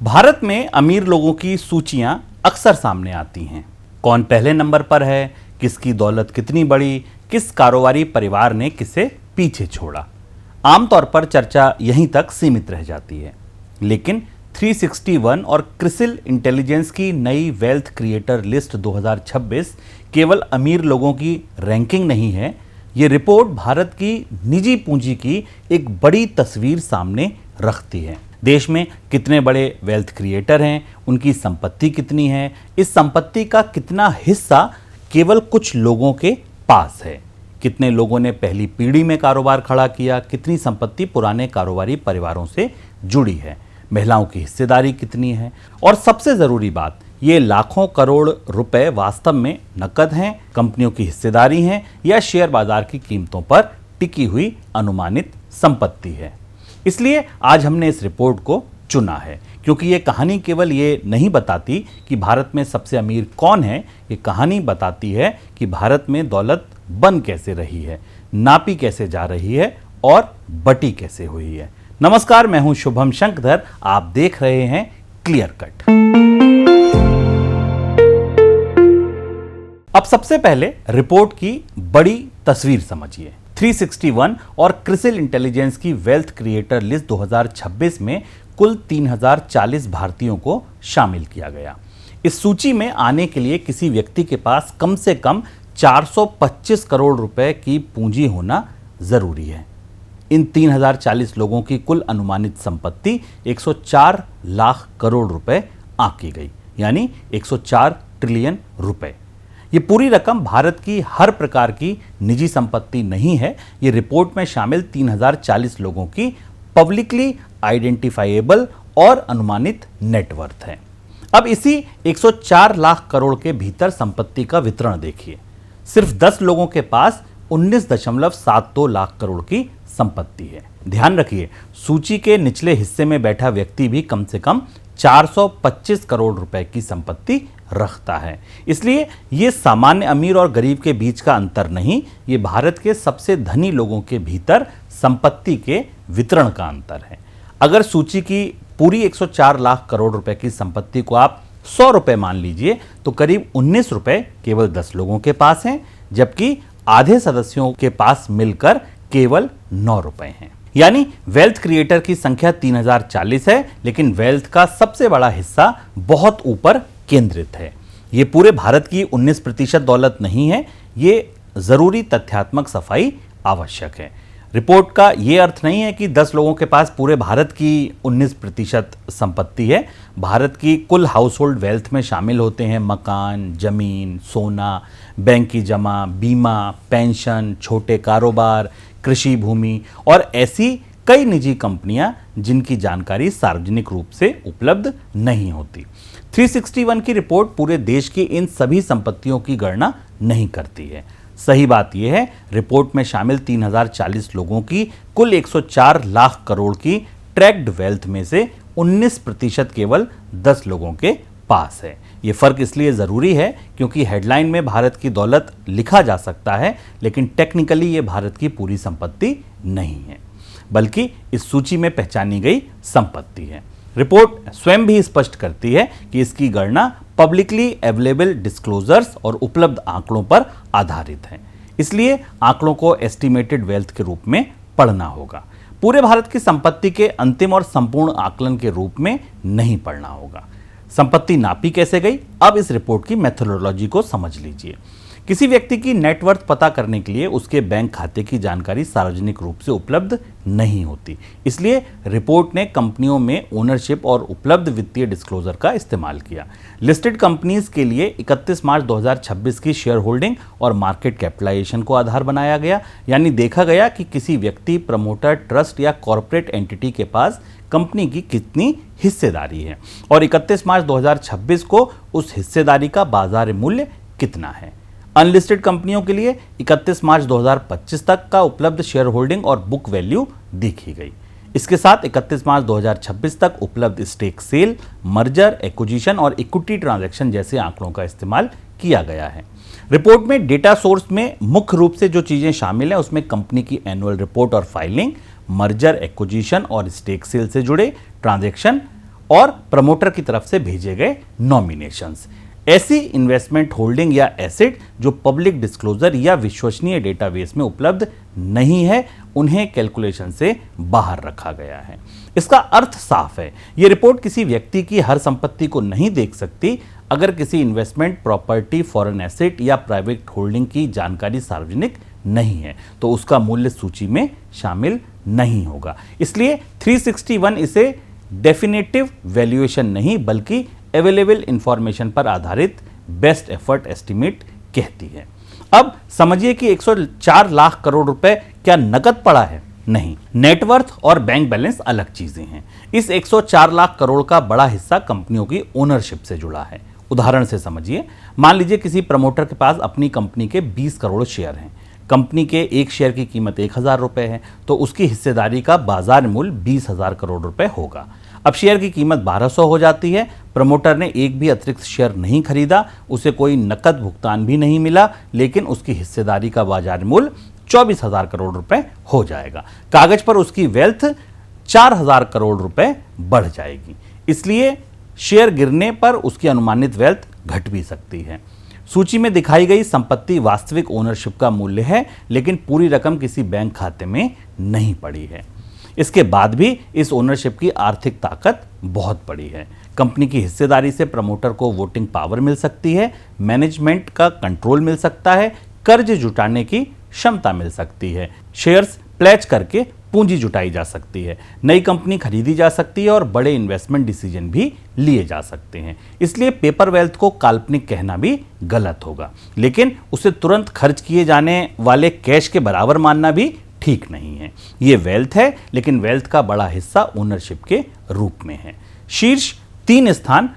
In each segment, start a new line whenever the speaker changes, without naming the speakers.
भारत में अमीर लोगों की सूचियां अक्सर सामने आती हैं। कौन पहले नंबर पर है, किसकी दौलत कितनी बड़ी, किस कारोबारी परिवार ने किसे पीछे छोड़ा। आमतौर पर चर्चा यहीं तक सीमित रह जाती है, लेकिन 361 और क्रिसिल इंटेलिजेंस की नई वेल्थ क्रिएटर लिस्ट 2026 केवल अमीर लोगों की रैंकिंग नहीं है। ये रिपोर्ट भारत की निजी पूंजी की एक बड़ी तस्वीर सामने रखती है। देश में कितने बड़े वेल्थ क्रिएटर हैं, उनकी संपत्ति कितनी है, इस संपत्ति का कितना हिस्सा केवल कुछ लोगों के पास है, कितने लोगों ने पहली पीढ़ी में कारोबार खड़ा किया, कितनी संपत्ति पुराने कारोबारी परिवारों से जुड़ी है, महिलाओं की हिस्सेदारी कितनी है, और सबसे जरूरी बात, ये लाखों करोड़ रुपए वास्तव में नकद हैं, कंपनियों की हिस्सेदारी हैं या शेयर बाजार की कीमतों पर टिकी हुई अनुमानित संपत्ति है। इसलिए आज हमने इस रिपोर्ट को चुना है, क्योंकि ये कहानी केवल ये नहीं बताती कि भारत में सबसे अमीर कौन है, ये कहानी बताती है कि भारत में दौलत बन कैसे रही है, नापी कैसे जा रही है और बटी कैसे हुई है। नमस्कार, मैं हूं शुभम शंकधर, आप देख रहे हैं क्लियर कट। अब सबसे पहले रिपोर्ट की बड़ी तस्वीर समझिए। 361 और क्रिसिल इंटेलिजेंस की वेल्थ क्रिएटर लिस्ट 2026 में कुल 3040 भारतीयों को शामिल किया गया। इस सूची में आने के लिए किसी व्यक्ति के पास कम से कम 425 करोड़ रुपए की पूंजी होना जरूरी है। इन 3040 लोगों की कुल अनुमानित संपत्ति 104 लाख करोड़ रुपए आंकी गई, यानी 104 ट्रिलियन रुपए। ये पूरी रकम भारत की हर प्रकार की निजी संपत्ति नहीं है, ये रिपोर्ट में शामिल 3040 लोगों की पब्लिकली आइडेंटिफाइएबल और अनुमानित नेटवर्थ है। अब इसी 104 लाख करोड़ के भीतर संपत्ति का वितरण देखिए। सिर्फ 10 लोगों के पास 19.72 लाख करोड़ की संपत्ति है। ध्यान रखिए, सूची के निचले हिस्से में बैठा व्यक्ति भी कम से कम 425 करोड़ रुपए की संपत्ति रखता है। इसलिए ये सामान्य अमीर और गरीब के बीच का अंतर नहीं, ये भारत के सबसे धनी लोगों के भीतर संपत्ति के वितरण का अंतर है। अगर सूची की पूरी 104 लाख करोड़ रुपए की संपत्ति को आप 100 रुपए मान लीजिए, तो करीब 19 रुपए केवल 10 लोगों के पास हैं, जबकि आधे सदस्यों के पास मिलकर केवल 9 रुपए हैं। यानी वेल्थ क्रिएटर की संख्या 3040 है, लेकिन वेल्थ का सबसे बड़ा हिस्सा बहुत ऊपर केंद्रित है। यह पूरे भारत की 19% दौलत नहीं है, ये जरूरी तथ्यात्मक सफाई आवश्यक है। रिपोर्ट का यह अर्थ नहीं है कि 10 लोगों के पास पूरे भारत की 19% संपत्ति है। भारत की कुल हाउस होल्ड वेल्थ में शामिल होते हैं मकान, जमीन, सोना, बैंक की जमा, बीमा, पेंशन, छोटे कारोबार, कृषि भूमि और ऐसी कई निजी कंपनियां जिनकी जानकारी सार्वजनिक रूप से उपलब्ध नहीं होती। 361 की रिपोर्ट पूरे देश की इन सभी संपत्तियों की गणना नहीं करती है। सही बात यह है, रिपोर्ट में शामिल 3040 लोगों की कुल 104 लाख करोड़ की ट्रैक्ड वेल्थ में से 19% केवल 10 लोगों के पास है। यह फर्क इसलिए जरूरी है क्योंकि हेडलाइन में भारत की दौलत लिखा जा सकता है, लेकिन टेक्निकली यह भारत की पूरी संपत्ति नहीं है, बल्कि इस सूची में पहचानी गई संपत्ति है। रिपोर्ट स्वयं भी स्पष्ट करती है कि इसकी गणना पब्लिकली अवेलेबल डिस्क्लोजर्स और उपलब्ध आंकड़ों पर आधारित है, इसलिए आंकड़ों को एस्टिमेटेड वेल्थ के रूप में पढ़ना होगा। पूरे भारत की संपत्ति के अंतिम और संपूर्ण आकलन के रूप में नहीं पढ़ना होगा। संपत्ति नापी कैसे गई, अब इस रिपोर्ट की मेथोडोलॉजी को समझ लीजिए। किसी व्यक्ति की नेटवर्थ पता करने के लिए उसके बैंक खाते की जानकारी सार्वजनिक रूप से उपलब्ध नहीं होती, इसलिए रिपोर्ट ने कंपनियों में ओनरशिप और उपलब्ध वित्तीय डिस्क्लोजर का इस्तेमाल किया। लिस्टेड कंपनीज के लिए 31 मार्च 2026 की शेयर होल्डिंग और मार्केट कैपिटलाइजेशन को आधार बनाया गया, यानी देखा गया कि किसी व्यक्ति, प्रमोटर, ट्रस्ट या कॉर्पोरेट एंटिटी के पास कंपनी की कितनी हिस्सेदारी है और 31 मार्च 2026 को उस हिस्सेदारी का बाजार मूल्य कितना है। अनलिस्टेड कंपनियों के लिए 31 मार्च 2025 तक का उपलब्ध शेयर होल्डिंग और बुक वैल्यू देखी गई। इसके साथ 31 मार्च 2026 तक उपलब्ध स्टेक सेल, मर्जर, एक्विजिशन और इक्विटी ट्रांजैक्शन जैसे आंकड़ों का इस्तेमाल किया गया है। रिपोर्ट में डेटा सोर्स में मुख्य रूप से जो चीजें शामिल हैं उसमें कंपनी की एनुअल रिपोर्ट और फाइलिंग, मर्जर, एक्विजिशन और स्टेक सेल से जुड़े ट्रांजैक्शन और प्रमोटर की तरफ से भेजे गए नॉमिनेशंस। ऐसी इन्वेस्टमेंट होल्डिंग या एसेट जो पब्लिक डिस्क्लोजर या विश्वसनीय डेटाबेस में उपलब्ध नहीं है, उन्हें कैलकुलेशन से बाहर रखा गया है। इसका अर्थ साफ है, यह रिपोर्ट किसी व्यक्ति की हर संपत्ति को नहीं देख सकती। अगर किसी इन्वेस्टमेंट, प्रॉपर्टी, फॉरेन एसेट या प्राइवेट होल्डिंग की जानकारी सार्वजनिक नहीं है तो उसका मूल्य सूची में शामिल नहीं होगा। इसलिए 361 इसे डेफिनेटिव वैल्यूएशन नहीं बल्कि अवेलेबल इंफॉर्मेशन पर आधारित बेस्ट एफर्ट एस्टीमेट कहती है। अब समझिए कि 104 लाख करोड़ रुपए क्या नकद पड़ा है? नहीं, नेटवर्थ और बैंक बैलेंस अलग चीजें हैं। इस 104 लाख करोड़ का बड़ा हिस्सा कंपनियों की ओनरशिप से जुड़ा है। उदाहरण से समझिए, मान लीजिए किसी प्रमोटर के पास अपनी कंपनी के 20 करोड़ शेयर हैं। कंपनी के एक शेयर की कीमत 1000 रुपए है तो उसकी हिस्सेदारी का बाजार मूल्य 20,000 करोड़ रुपए होगा। अब शेयर की कीमत 1200 हो जाती है। प्रमोटर ने एक भी अतिरिक्त शेयर नहीं खरीदा, उसे कोई नकद भुगतान भी नहीं मिला, लेकिन उसकी हिस्सेदारी का बाजार मूल्य 24,000 करोड़ रुपए हो जाएगा। कागज पर उसकी वेल्थ 4,000 करोड़ रुपए बढ़ जाएगी। इसलिए शेयर गिरने पर उसकी अनुमानित वेल्थ घट भी सकती है। सूची में दिखाई गई संपत्ति वास्तविक ओनरशिप का मूल्य है, लेकिन पूरी रकम किसी बैंक खाते में नहीं पड़ी है। इसके बाद भी इस ओनरशिप की आर्थिक ताकत बहुत बड़ी है। कंपनी की हिस्सेदारी से प्रमोटर को वोटिंग पावर मिल सकती है, मैनेजमेंट का कंट्रोल मिल सकता है, कर्ज जुटाने की क्षमता मिल सकती है, शेयर्स प्लेज करके पूंजी जुटाई जा सकती है, नई कंपनी खरीदी जा सकती है और बड़े इन्वेस्टमेंट डिसीजन भी लिए जा सकते हैं। इसलिए पेपर वेल्थ को काल्पनिक कहना भी गलत होगा, लेकिन उसे तुरंत खर्च किए जाने वाले कैश के बराबर मानना भी ठीक नहीं है। यह वेल्थ है, लेकिन वेल्थ का बड़ा हिस्सा ओनरशिप के रूप में है। शीर्ष 3 स्थान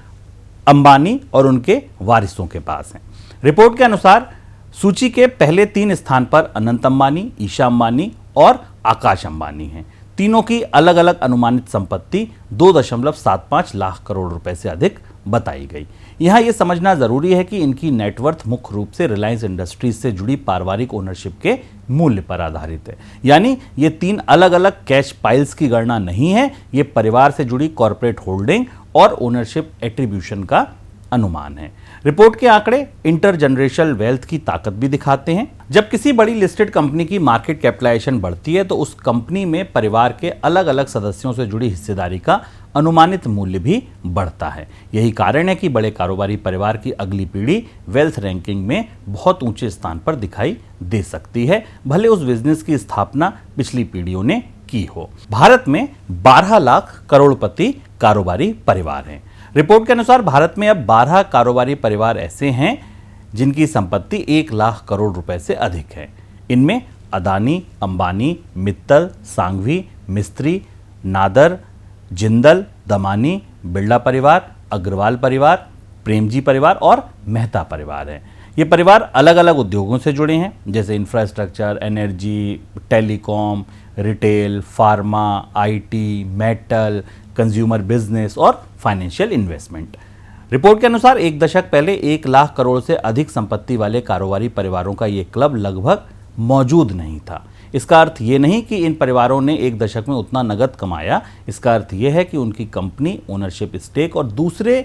अंबानी और उनके वारिसों के पास हैं। रिपोर्ट के अनुसार सूची के पहले 3 स्थान पर अनंत अंबानी, ईशा अंबानी और आकाश अंबानी हैं। तीनों की अलग अलग अनुमानित संपत्ति 2.75 लाख करोड़ रुपए से अधिक बताई गई। यहां यह समझना जरूरी है कि इनकी नेटवर्थ मुख्य रूप से रिलायंस इंडस्ट्रीज से जुड़ी पारिवारिक ओनरशिप के मूल्य पर आधारित है। यानी ये 3 अलग अलग कैश पाइल्स की गणना नहीं है, ये परिवार से जुड़ी कॉर्पोरेट होल्डिंग और ओनरशिप एट्रीब्यूशन का अनुमान है। रिपोर्ट के आंकड़े इंटरजनरेशनल वेल्थ की ताकत भी दिखाते हैं। जब किसी बड़ी लिस्टेड कंपनी की मार्केट कैपिटलाइजेशन बढ़ती है तो उस कंपनी में परिवार के अलग अलग सदस्यों से जुड़ी हिस्सेदारी का अनुमानित मूल्य भी बढ़ता है। यही कारण है कि बड़े कारोबारी परिवार की अगली पीढ़ी वेल्थ रैंकिंग में बहुत ऊंचे स्थान पर दिखाई दे सकती है, भले उस बिजनेस की स्थापना पिछली पीढ़ियों ने की हो। भारत में 12 लाख करोड़पति कारोबारी परिवार हैं। रिपोर्ट के अनुसार भारत में अब 12 कारोबारी परिवार ऐसे हैं जिनकी संपत्ति 1 लाख करोड़ रुपए से अधिक है। इनमें अदानी, अंबानी, मित्तल, सांघवी, मिस्त्री, नादर, जिंदल, दमानी, बिरला परिवार, अग्रवाल परिवार, प्रेमजी परिवार और मेहता परिवार है। ये परिवार अलग अलग उद्योगों से जुड़े हैं, जैसे infrastructure, energy, telecom, retail, pharma, IT, metal, consumer business और फाइनेंशियल इन्वेस्टमेंट। रिपोर्ट के अनुसार 1 दशक पहले 1 लाख करोड़ से अधिक संपत्ति वाले कारोबारी परिवारों का यह क्लब लगभग मौजूद नहीं था। इसका अर्थ ये नहीं कि इन परिवारों ने 1 दशक में उतना नगद कमाया। इसका अर्थ यह है कि उनकी कंपनी, ओनरशिप स्टेक और दूसरे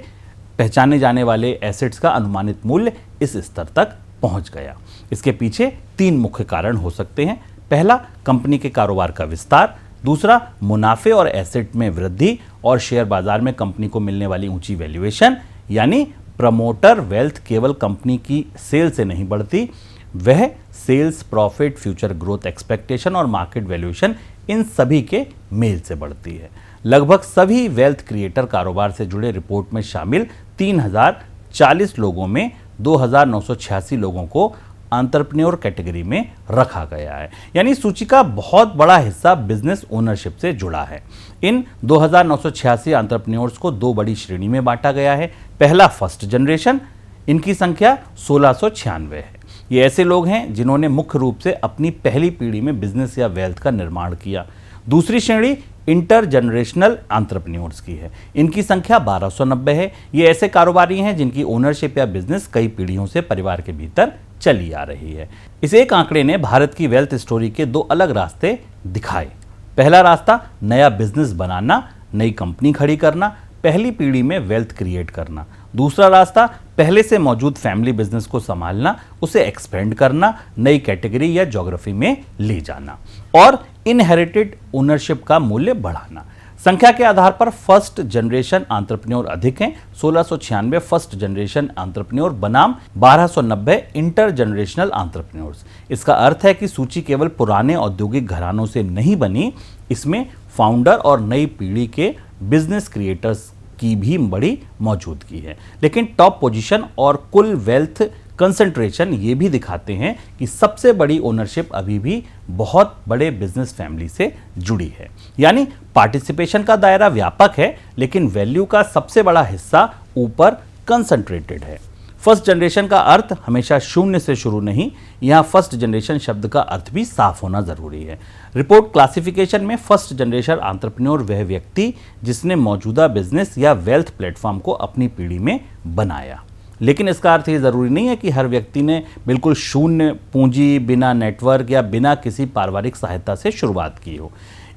पहचाने जाने वाले एसेट्स का अनुमानित मूल्य इस स्तर तक पहुंच गया। इसके पीछे 3 मुख्य कारण हो सकते हैं। पहला, कंपनी के कारोबार का विस्तार। दूसरा, मुनाफे और एसेट में वृद्धि और शेयर बाजार में कंपनी को मिलने वाली ऊंची वैल्यूएशन। यानी प्रमोटर वेल्थ केवल कंपनी की सेल से नहीं बढ़ती, वह sales, profit, future growth expectation और मार्केट वैल्यूएशन, इन सभी के मेल से बढ़ती है। लगभग सभी वेल्थ क्रिएटर कारोबार से जुड़े रिपोर्ट में शामिल 3040 लोगों में 2986 लोगों को एंटरप्रेन्योर कैटेगरी में रखा गया है। यानी सूची का बहुत बड़ा हिस्सा बिजनेस ओनरशिप से जुड़ा है। इन 2986 एंटरप्रेन्योर्स को 2 बड़ी श्रेणी में बांटा गया है। पहला, फर्स्ट जनरेशन, इनकी संख्या 1696 है। ये ऐसे लोग हैं जिन्होंने मुख्य रूप से अपनी पहली पीढ़ी में बिजनेस या वेल्थ का निर्माण किया। दूसरी श्रेणी इंटर जनरेशनल एंटरप्रेन्योर्स की है। इनकी संख्या 1290 है। ये ऐसे कारोबारी हैं जिनकी ओनरशिप या बिजनेस कई पीढ़ियों से परिवार के भीतर चली आ रही है। इस एक आंकड़े ने भारत की वेल्थ स्टोरी के 2 अलग रास्ते दिखाए। पहला रास्ता, नया बिजनेस बनाना, नई कंपनी खड़ी करना। पहली पीढ़ी में वेल्थ क्रिएट करना। दूसरा रास्ता पहले से मौजूद फैमिली बिजनेस को संभालना, उसे एक्सपेंड करना, नई कैटेगरी या ज्योग्राफी में ले जाना और इनहेरिटेड ओनरशिप का मूल्य बढ़ाना। संख्या के आधार पर फर्स्ट जनरेशन एंटरप्रेन्योर अधिक हैं, 1696 फर्स्ट जनरेशन एंटरप्रेन्योर बनाम 1290 इंटर जनरेशनल एंटरप्रेन्योर्स। इसका अर्थ है कि सूची केवल पुराने औद्योगिक घरानों से नहीं बनी, इसमें फाउंडर और नई पीढ़ी के बिजनेस क्रिएटर्स की भी बड़ी मौजूदगी है। लेकिन टॉप पोजीशन और कुल वेल्थ कंसंट्रेशन ये भी दिखाते हैं कि सबसे बड़ी ओनरशिप अभी भी बहुत बड़े बिजनेस फैमिली से जुड़ी है। यानी पार्टिसिपेशन का दायरा व्यापक है, लेकिन वैल्यू का सबसे बड़ा हिस्सा ऊपर कंसंट्रेटेड है। फर्स्ट जनरेशन का अर्थ हमेशा शून्य से शुरू नहीं, यहाँ फर्स्ट जनरेशन शब्द का अर्थ भी साफ होना जरूरी है। रिपोर्ट क्लासिफिकेशन में फर्स्ट जनरेशन एंटरप्रेन्योर वह व्यक्ति जिसने मौजूदा बिजनेस या वेल्थ प्लेटफॉर्म को अपनी पीढ़ी में बनाया। लेकिन इसका अर्थ ये जरूरी नहीं है कि हर व्यक्ति ने बिल्कुल शून्य पूंजी, बिना नेटवर्क या बिना किसी पारिवारिक सहायता से शुरुआत की हो।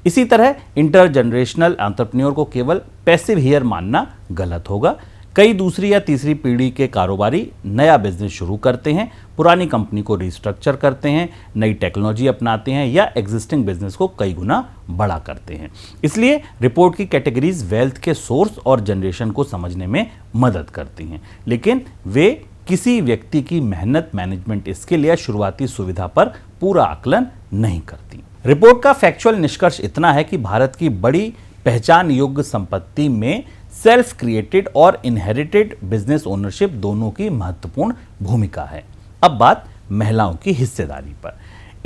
इसी तरह इंटर जनरेशनल एंटरप्रेन्योर को केवल पैसिव हियर मानना गलत होगा। कई दूसरी या तीसरी पीढ़ी के कारोबारी नया बिजनेस शुरू करते हैं, पुरानी कंपनी को रिस्ट्रक्चर करते हैं, नई टेक्नोलॉजी अपनाते हैं या एग्जिस्टिंग बिजनेस को कई गुना बड़ा करते हैं। इसलिए रिपोर्ट की कैटेगरीज वेल्थ के सोर्स और जनरेशन को समझने में मदद करती हैं, लेकिन वे किसी व्यक्ति की मेहनत, मैनेजमेंट स्किल या शुरुआती सुविधा पर पूरा आकलन नहीं करती। रिपोर्ट का फैक्चुअल निष्कर्ष इतना है कि भारत की बड़ी पहचान योग्य संपत्ति में सेल्फ क्रिएटेड और इनहेरिटेड बिजनेस ओनरशिप दोनों की महत्वपूर्ण भूमिका है। अब बात महिलाओं की हिस्सेदारी पर।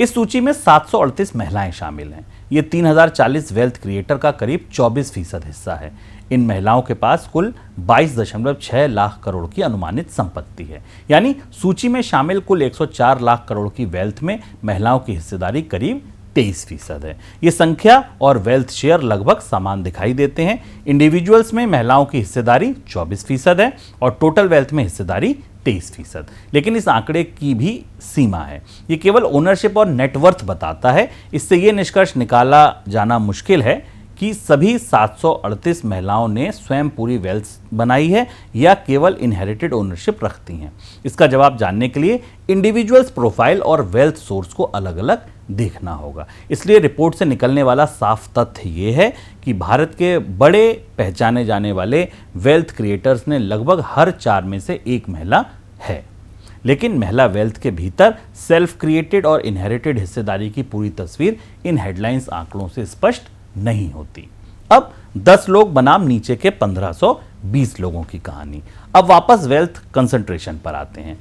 इस सूची में 738 महिलाएं शामिल हैं। ये 3040 वेल्थ क्रिएटर का करीब 24% हिस्सा है। इन महिलाओं के पास कुल 22.6 लाख करोड़ की अनुमानित संपत्ति है। यानी सूची में शामिल कुल 104 लाख करोड़ की वेल्थ में महिलाओं की हिस्सेदारी करीब 23% है। ये संख्या और वेल्थ शेयर लगभग समान दिखाई देते हैं। इंडिविजुअल्स में महिलाओं की हिस्सेदारी 24% है और टोटल वेल्थ में हिस्सेदारी 23%। लेकिन इस आंकड़े की भी सीमा है। ये केवल ओनरशिप और नेटवर्थ बताता है। इससे ये निष्कर्ष निकाला जाना मुश्किल है कि सभी 738 महिलाओं ने स्वयं पूरी वेल्थ बनाई है या केवल इनहेरिटेड ओनरशिप रखती हैं। इसका जवाब जानने के लिए इंडिविजुअल्स प्रोफाइल और वेल्थ सोर्स को अलग अलग देखना होगा। इसलिए रिपोर्ट से निकलने वाला साफ तथ्य ये है कि भारत के बड़े पहचाने जाने वाले वेल्थ क्रिएटर्स ने लगभग हर 4 में से एक महिला है। लेकिन महिला वेल्थ के भीतर सेल्फ क्रिएटेड और इनहेरिटेड हिस्सेदारी की पूरी तस्वीर इन हेडलाइंस आंकड़ों से स्पष्ट नहीं होती। अब 10 लोग बनाम नीचे के 1520 लोगों की कहानी। अब वापस वेल्थ कंसंट्रेशन पर आते हैं।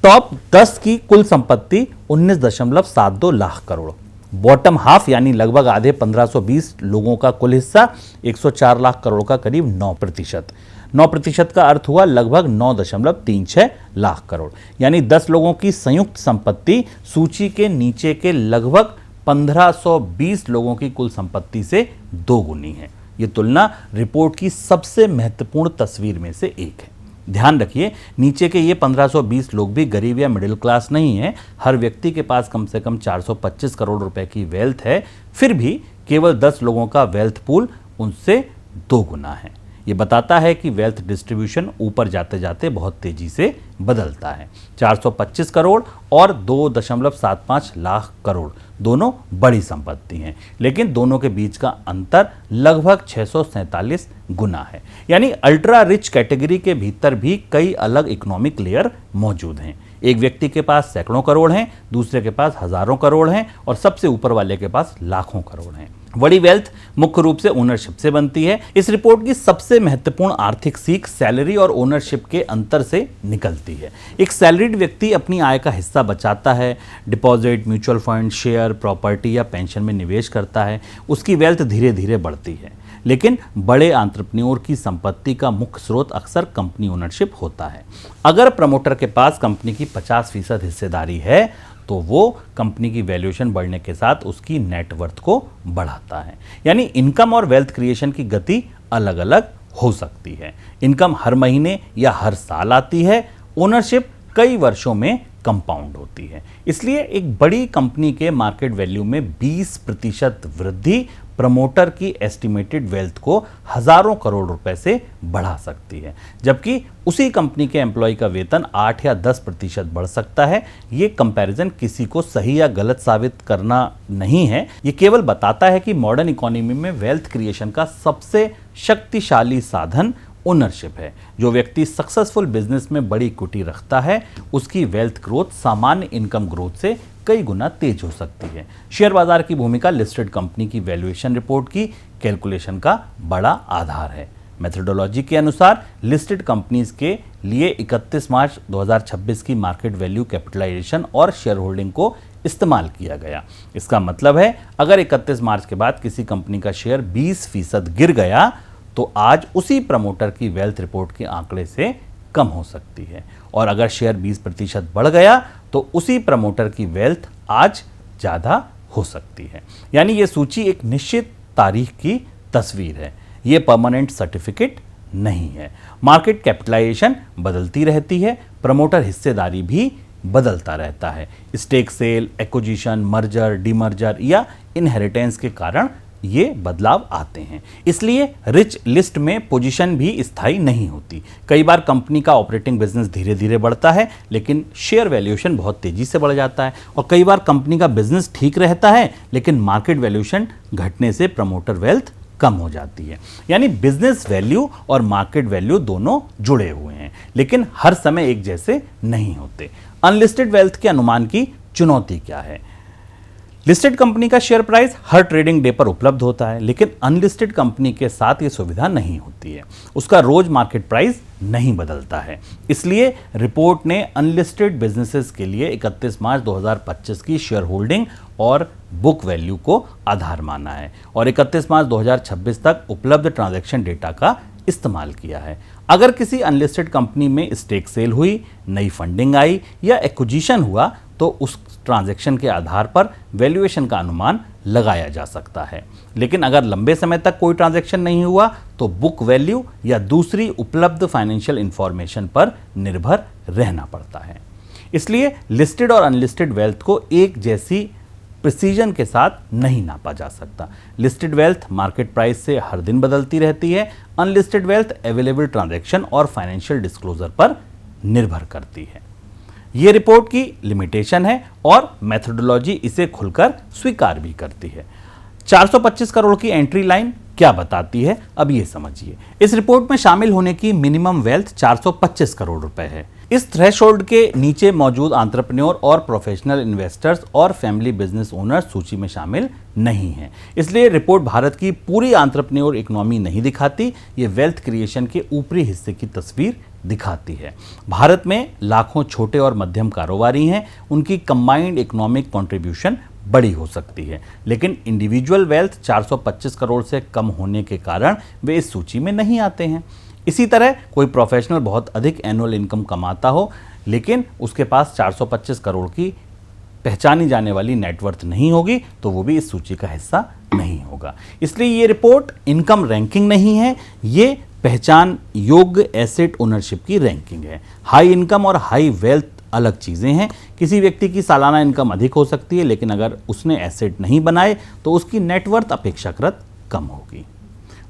टॉप 10 की कुल संपत्ति 19.72 लाख करोड़। बॉटम हाफ यानी लगभग आधे 1520 लोगों का कुल हिस्सा 104 लाख करोड़ का करीब 9%। 9% का अर्थ हुआ लगभग 9.36 लाख करोड़। यानी 10 लोगों की संयुक्त संपत्ति सूची के नीचे के लगभग 1520 लोगों की कुल संपत्ति से 2 गुनी है। यह तुलना रिपोर्ट की सबसे महत्वपूर्ण तस्वीर में से एक है। ध्यान रखिए, नीचे के ये 1520 लोग भी गरीब या मिडिल क्लास नहीं है। हर व्यक्ति के पास कम से कम 425 करोड़ रुपए की वेल्थ है। फिर भी केवल 10 लोगों का वेल्थ पूल उनसे 2 गुना है। ये बताता है कि वेल्थ डिस्ट्रीब्यूशन ऊपर जाते जाते बहुत तेजी से बदलता है। 425 करोड़ और 2.75 लाख करोड़ दोनों बड़ी संपत्ति हैं, लेकिन दोनों के बीच का अंतर लगभग 647 गुना है। यानी अल्ट्रा रिच कैटेगरी के भीतर भी कई अलग इकोनॉमिक लेयर मौजूद हैं। एक व्यक्ति के पास सैकड़ों करोड़ हैं, दूसरे के पास हजारों करोड़ हैं और सबसे ऊपर वाले के पास लाखों करोड़ हैं। बड़ी वेल्थ मुख्य रूप से ओनरशिप से बनती है। इस रिपोर्ट की सबसे महत्वपूर्ण आर्थिक सीख सैलरी और ओनरशिप के अंतर से निकलती है। एक सैलरीड व्यक्ति अपनी आय का हिस्सा बचाता है, deposit, mutual fund, share, property या पेंशन में निवेश करता है। उसकी वेल्थ धीरे धीरे बढ़ती है। लेकिन बड़े एंटरप्रेन्योर की संपत्ति का मुख्य स्रोत अक्सर कंपनी ओनरशिप होता है। अगर प्रमोटर के पास कंपनी की 50% हिस्सेदारी है तो वो कंपनी की वैल्यूएशन बढ़ने के साथ उसकी नेटवर्थ को बढ़ाता है। यानी इनकम और वेल्थ क्रिएशन की गति अलग अलग हो सकती है। इनकम हर महीने या हर साल आती है, ओनरशिप कई वर्षों में कंपाउंड होती है। इसलिए एक बड़ी कंपनी के मार्केट वैल्यू में 20% वृद्धि प्रमोटर की एस्टिमेटेड वेल्थ को हजारों करोड़ रुपए से बढ़ा सकती है, जबकि उसी कंपनी के एम्प्लॉय का वेतन 8 या 10% बढ़ सकता है। ये कंपैरिजन किसी को सही या गलत साबित करना नहीं है, ये केवल बताता है कि मॉडर्न इकोनॉमी में वेल्थ क्रिएशन का सबसे शक्तिशाली साधन ओनरशिप है। जो व्यक्ति सक्सेसफुल बिजनेस में बड़ी इक्विटी रखता है, उसकी वेल्थ ग्रोथ सामान्य इनकम ग्रोथ से कई गुना तेज हो सकती है। शेयर बाजार की भूमिका लिस्टेड कंपनी की वैल्यूएशन रिपोर्ट की कैलकुलेशन का बड़ा आधार है। मेथोडोलॉजी के अनुसार लिस्टेड कंपनीज के लिए 31 मार्च 2026 की मार्केट वैल्यू, कैपिटलाइजेशन और शेयर होल्डिंग को इस्तेमाल किया गया। इसका मतलब है अगर 31 मार्च के बाद किसी कंपनी का शेयर 20% गिर गया तो आज उसी प्रमोटर की वेल्थ रिपोर्ट के आंकड़े से कम हो सकती है, और अगर शेयर 20% बढ़ गया तो उसी प्रमोटर की वेल्थ आज ज़्यादा हो सकती है। यानी ये सूची एक निश्चित तारीख की तस्वीर है, ये परमानेंट सर्टिफिकेट नहीं है। मार्केट कैपिटलाइजेशन बदलती रहती है, प्रमोटर हिस्सेदारी भी बदलता रहता है। Stake sale, acquisition, merger, demerger या इनहेरिटेंस के कारण ये बदलाव आते हैं। इसलिए रिच लिस्ट में पोजीशन भी स्थायी नहीं होती। कई बार कंपनी का ऑपरेटिंग बिजनेस धीरे धीरे बढ़ता है, लेकिन शेयर वैल्यूएशन बहुत तेजी से बढ़ जाता है, और कई बार कंपनी का बिजनेस ठीक रहता है, लेकिन मार्केट वैल्यूएशन घटने से प्रमोटर वेल्थ कम हो जाती है। यानी बिजनेस वैल्यू और मार्केट वैल्यू दोनों जुड़े हुए हैं, लेकिन हर समय एक जैसे नहीं होते। अनलिस्टेड वेल्थ के अनुमान की चुनौती क्या है? लिस्टेड कंपनी का शेयर प्राइस हर ट्रेडिंग डे पर उपलब्ध होता है, लेकिन अनलिस्टेड कंपनी के साथ ये सुविधा नहीं होती है। उसका रोज मार्केट प्राइस नहीं बदलता है। इसलिए रिपोर्ट ने अनलिस्टेड बिजनेसेस के लिए 31 मार्च 2025 की शेयर होल्डिंग और बुक वैल्यू को आधार माना है, और 31 मार्च 2026 तक उपलब्ध ट्रांजैक्शन डेटा का इस्तेमाल किया है। अगर किसी अनलिस्टेड कंपनी में स्टेक सेल हुई, नई फंडिंग आई या एक्विजिशन हुआ तो उस ट्रांजैक्शन के आधार पर वैल्यूएशन का अनुमान लगाया जा सकता है। लेकिन अगर लंबे समय तक कोई ट्रांजैक्शन नहीं हुआ तो बुक वैल्यू या दूसरी उपलब्ध फाइनेंशियल इंफॉर्मेशन पर निर्भर रहना पड़ता है। इसलिए लिस्टेड और अनलिस्टेड वेल्थ को एक जैसी प्रिसीजन के साथ नहीं नापा जा सकता। लिस्टेड वेल्थ मार्केट प्राइस से हर दिन बदलती रहती है, अनलिस्टेड वेल्थ अवेलेबल ट्रांजैक्शन और फाइनेंशियल डिस्क्लोजर पर निर्भर करती है। ये रिपोर्ट की लिमिटेशन है और मेथोडोलॉजी इसे खुलकर स्वीकार भी करती है। 425 करोड़ की एंट्री लाइन क्या बताती है, अब ये समझिए। इस रिपोर्ट में शामिल होने की मिनिमम वेल्थ 425 करोड़ रुपए है। इस थ्रेशोल्ड के नीचे मौजूद एंटरप्रेन्योर और प्रोफेशनल इन्वेस्टर्स और फैमिली बिजनेस ओनर्स सूची में शामिल नहीं हैं। इसलिए रिपोर्ट भारत की पूरी एंटरप्रेन्योर इकोनॉमी नहीं दिखाती, ये वेल्थ क्रिएशन के ऊपरी हिस्से की तस्वीर दिखाती है। भारत में लाखों छोटे और मध्यम कारोबारी हैं, उनकी कंबाइंड इकोनॉमिक कंट्रीब्यूशन बड़ी हो सकती है, लेकिन इंडिविजुअल वेल्थ 425 करोड़ से कम होने के कारण वे इस सूची में नहीं आते हैं। इसी तरह कोई प्रोफेशनल बहुत अधिक एनुअल इनकम कमाता हो, लेकिन उसके पास 425 करोड़ की पहचानी जाने वाली नेटवर्थ नहीं होगी, तो वो भी इस सूची का हिस्सा नहीं होगा। इसलिए ये रिपोर्ट इनकम रैंकिंग नहीं है, ये पहचान योग्य एसेट ओनरशिप की रैंकिंग है। हाई इनकम और हाई वेल्थ अलग चीज़ें हैं। किसी व्यक्ति की सालाना इनकम अधिक हो सकती है, लेकिन अगर उसने एसेट नहीं बनाए तो उसकी नेटवर्थ अपेक्षाकृत कम होगी।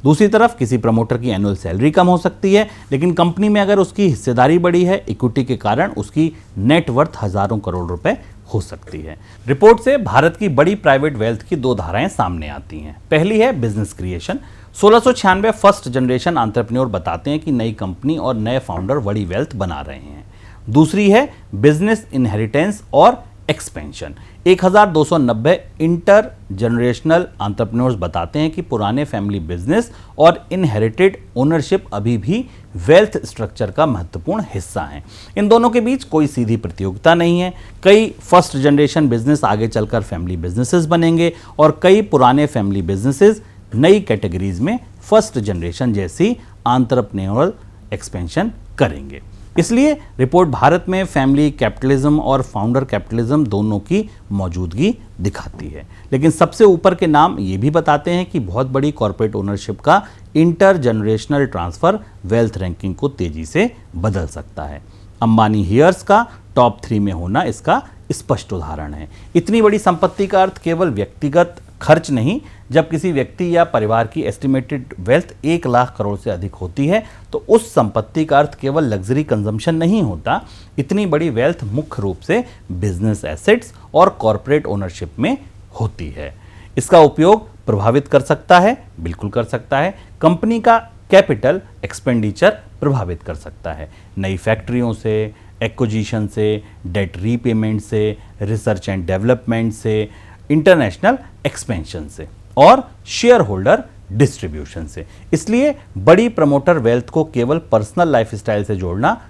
दूसरी तरफ किसी प्रमोटर की एनुअल सैलरी कम हो सकती है, लेकिन कंपनी में अगर उसकी हिस्सेदारी बढ़ी है, इक्विटी के कारण उसकी नेटवर्थ हजारों करोड़ रुपए हो सकती है। रिपोर्ट से भारत की बड़ी प्राइवेट वेल्थ की दो धाराएं सामने आती हैं। पहली है business creation. 1696 first generation entrepreneur बताते हैं कि नई कंपनी और नए फाउंडर बड़ी वेल्थ बना रहे हैं। दूसरी है बिजनेस इनहेरिटेंस और एक्सपेंशन। 1290 इंटर जनरेशनल एंटरप्रेन्योर्स बताते हैं कि पुराने फैमिली बिजनेस और इनहेरिटेड ओनरशिप अभी भी वेल्थ स्ट्रक्चर का महत्वपूर्ण हिस्सा हैं। इन दोनों के बीच कोई सीधी प्रतियोगिता नहीं है। कई फर्स्ट जनरेशन बिजनेस आगे चलकर फैमिली बिजनेसेस बनेंगे और कई पुराने फैमिली बिजनेसेस नई कैटेगरीज में फर्स्ट जनरेशन जैसी एंटरप्रेन्योरल एक्सपेंशन करेंगे। इसलिए रिपोर्ट भारत में फैमिली कैपिटलिज्म और फाउंडर कैपिटलिज्म दोनों की मौजूदगी दिखाती है, लेकिन सबसे ऊपर के नाम ये भी बताते हैं कि बहुत बड़ी कॉर्पोरेट ओनरशिप का inter generational transfer wealth ranking को तेजी से बदल सकता है। अंबानी हियर्स का टॉप 3 में होना इसका स्पष्ट उदाहरण है। इतनी बड़ी संपत्ति का अर्थ केवल व्यक्तिगत खर्च नहीं। जब किसी व्यक्ति या परिवार की एस्टिमेटेड वेल्थ 1 लाख करोड़ से अधिक होती है तो उस संपत्ति का अर्थ केवल लग्जरी कंजम्पशन नहीं होता। इतनी बड़ी वेल्थ मुख्य रूप से बिजनेस एसेट्स और कॉरपोरेट ओनरशिप में होती है। इसका उपयोग प्रभावित कर सकता है, बिल्कुल कर सकता है। कंपनी का कैपिटल एक्सपेंडिचर प्रभावित कर सकता है। नई फैक्ट्रियों से, एक्विजिशन से, डेट रीपेमेंट से, रिसर्च एंड डेवलपमेंट से, इंटरनेशनल एक्सपेंशन से और शेयर होल्डर डिस्ट्रीब्यूशन से। इसलिए बड़ी प्रमोटर वेल्थ को केवल पर्सनल लाइफस्टाइल से जोड़ना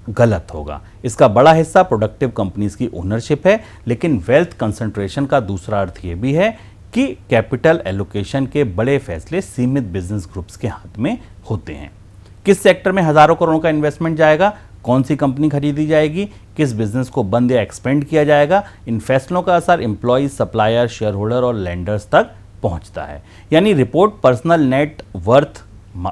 गलत होगा। इसका बड़ा हिस्सा प्रोडक्टिव कंपनीज की ओनरशिप है, लेकिन वेल्थ कंसंट्रेशन का दूसरा अर्थ यह भी है कि कैपिटल एलोकेशन के बड़े फैसले सीमित बिजनेस ग्रुप्स के हाथ में होते हैं। किस सेक्टर में हजारों करोड़ों का इन्वेस्टमेंट जाएगा, कौन सी कंपनी खरीदी जाएगी, किस बिजनेस को बंद या एक्सपेंड किया जाएगा, इन फैसलों का असर एम्प्लॉयज, सप्लायर, शेयर होल्डर और लेंडर्स तक पहुंचता है। यानी रिपोर्ट पर्सनल नेट वर्थ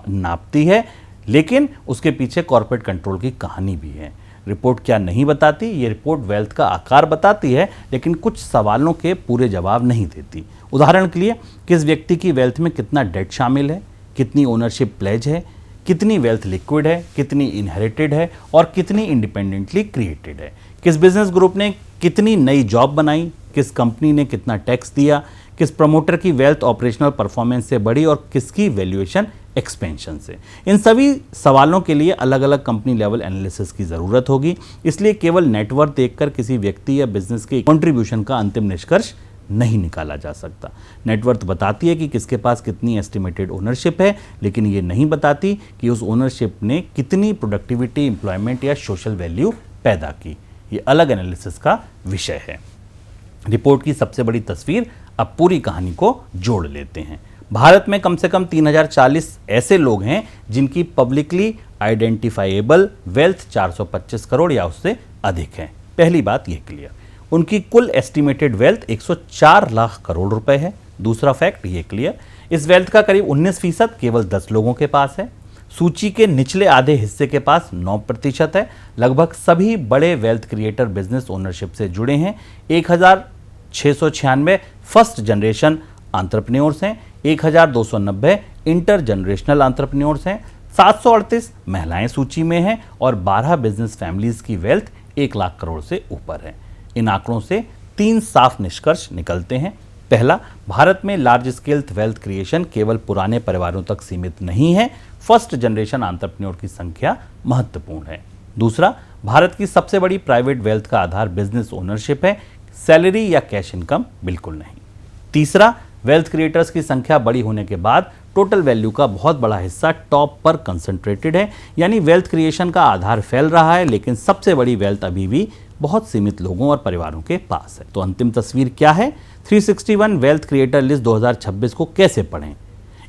नापती है, लेकिन उसके पीछे कॉर्पोरेट कंट्रोल की कहानी भी है। रिपोर्ट क्या नहीं बताती? ये रिपोर्ट वेल्थ का आकार बताती है, लेकिन कुछ सवालों के पूरे जवाब नहीं देती। उदाहरण के लिए, किस व्यक्ति की वेल्थ में कितना डेट शामिल है, कितनी ओनरशिप प्लेज है, कितनी वेल्थ लिक्विड है, कितनी इनहेरिटेड है और कितनी इंडिपेंडेंटली क्रिएटेड है, किस बिजनेस ग्रुप ने कितनी नई जॉब बनाई, किस कंपनी ने कितना टैक्स दिया, किस प्रमोटर की वेल्थ ऑपरेशनल परफॉर्मेंस से बढ़ी और किसकी वैल्यूएशन एक्सपेंशन से। इन सभी सवालों के लिए अलग अलग कंपनी लेवल एनालिसिस की ज़रूरत होगी। इसलिए केवल नेटवर्थ देखकर किसी व्यक्ति या बिजनेस के कंट्रीब्यूशन का अंतिम निष्कर्ष नहीं निकाला जा सकता। नेटवर्थ बताती है कि किसके पास कितनी एस्टिमेटेड ओनरशिप है, लेकिन ये नहीं बताती कि उस ओनरशिप ने कितनी प्रोडक्टिविटी, एम्प्लॉयमेंट या सोशल वैल्यू पैदा की। ये अलग एनालिसिस का विषय है। रिपोर्ट की सबसे बड़ी तस्वीर, अब पूरी कहानी को जोड़ लेते हैं। भारत में कम से कम 3040 ऐसे लोग हैं जिनकी पब्लिकली आइडेंटिफाइएबल वेल्थ 425 करोड़ या उससे अधिक है। पहली बात ये क्लियर, उनकी कुल एस्टिमेटेड वेल्थ 104 लाख करोड़ रुपए है। दूसरा फैक्ट ये क्लियर, इस वेल्थ का करीब 19% केवल 10 लोगों के पास है। सूची के निचले आधे हिस्से के पास 9% है। लगभग सभी बड़े वेल्थ क्रिएटर बिजनेस ओनरशिप से जुड़े हैं। 1696 फर्स्ट जनरेशन एंटरप्रेन्योर्स हैं, 1290 इंटर जनरेशनल एंटरप्रेन्योर्स हैं, 738 महिलाएं सूची में हैं और 12 बिजनेस फैमिलीज की वेल्थ 1 लाख करोड़ से ऊपर है। इन आंकड़ों से 3 साफ निष्कर्ष निकलते हैं। पहला, भारत में लार्ज स्केल वेल्थ क्रिएशन केवल पुराने परिवारों तक सीमित नहीं है। फर्स्ट जनरेशन एंटरप्रेन्योर की संख्या महत्वपूर्ण है। दूसरा, भारत की सबसे बड़ी प्राइवेट वेल्थ का आधार बिजनेस ओनरशिप है, सैलरी या कैश इनकम बिल्कुल नहीं। तीसरा, वेल्थ क्रिएटर्स की संख्या बड़ी होने के बाद टोटल वैल्यू का बहुत बड़ा हिस्सा टॉप पर कंसंट्रेटेड है, यानी वेल्थ क्रिएशन का आधार फैल रहा है, लेकिन सबसे बड़ी वेल्थ अभी भी बहुत सीमित लोगों और परिवारों के पास है। तो अंतिम तस्वीर क्या है? 361 वेल्थ क्रिएटर लिस्ट 2026 को कैसे पढ़ें?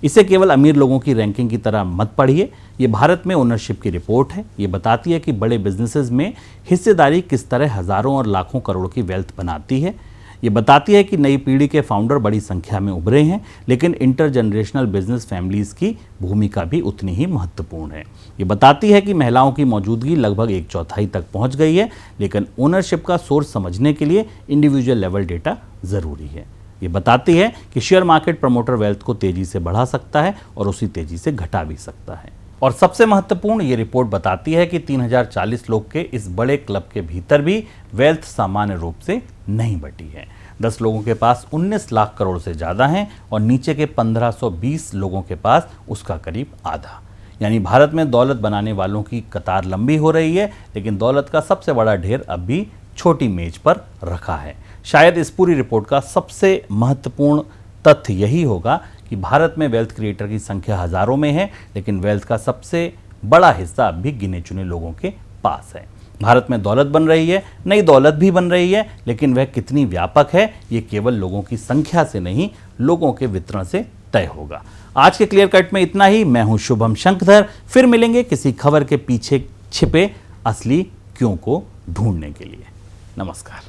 इसे केवल अमीर लोगों की रैंकिंग की तरह मत पढ़िए। ये भारत में ओनरशिप की रिपोर्ट है। ये बताती है कि बड़े बिजनेसेस में हिस्सेदारी किस तरह हजारों और लाखों करोड़ की वेल्थ बनाती है। ये बताती है कि नई पीढ़ी के फाउंडर बड़ी संख्या में उभरे हैं, लेकिन इंटर जनरेशनल बिजनेस फैमिलीज की भूमिका भी उतनी ही महत्वपूर्ण है। ये बताती है कि महिलाओं की मौजूदगी लगभग 1/4 तक पहुंच गई है, लेकिन ओनरशिप का सोर्स समझने के लिए इंडिविजुअल लेवल डेटा जरूरी है। ये बताती है कि शेयर मार्केट प्रमोटर वेल्थ को तेजी से बढ़ा सकता है और उसी तेजी से घटा भी सकता है। और सबसे महत्वपूर्ण, ये रिपोर्ट बताती है कि 3040 लोग के इस बड़े क्लब के भीतर भी वेल्थ सामान्य रूप से नहीं बटी है। 10 लोगों के पास 19 लाख करोड़ से ज़्यादा हैं और नीचे के 1520 लोगों के पास उसका करीब आधा। यानी भारत में दौलत बनाने वालों की कतार लंबी हो रही है, लेकिन दौलत का सबसे बड़ा ढेर अब भी छोटी मेज पर रखा है। शायद इस पूरी रिपोर्ट का सबसे महत्वपूर्ण तथ्य यही होगा कि भारत में वेल्थ क्रिएटर की संख्या हजारों में है, लेकिन वेल्थ का सबसे बड़ा हिस्सा अब भी गिने चुने लोगों के पास है। भारत में दौलत बन रही है, नई दौलत भी बन रही है, लेकिन वह कितनी व्यापक है ये केवल लोगों की संख्या से नहीं, लोगों के वितरण से तय होगा। आज के क्लियर कट में इतना ही। मैं हूं शुभम शंकधर। फिर मिलेंगे किसी खबर के पीछे छिपे असली क्यों को ढूंढने के लिए। नमस्कार।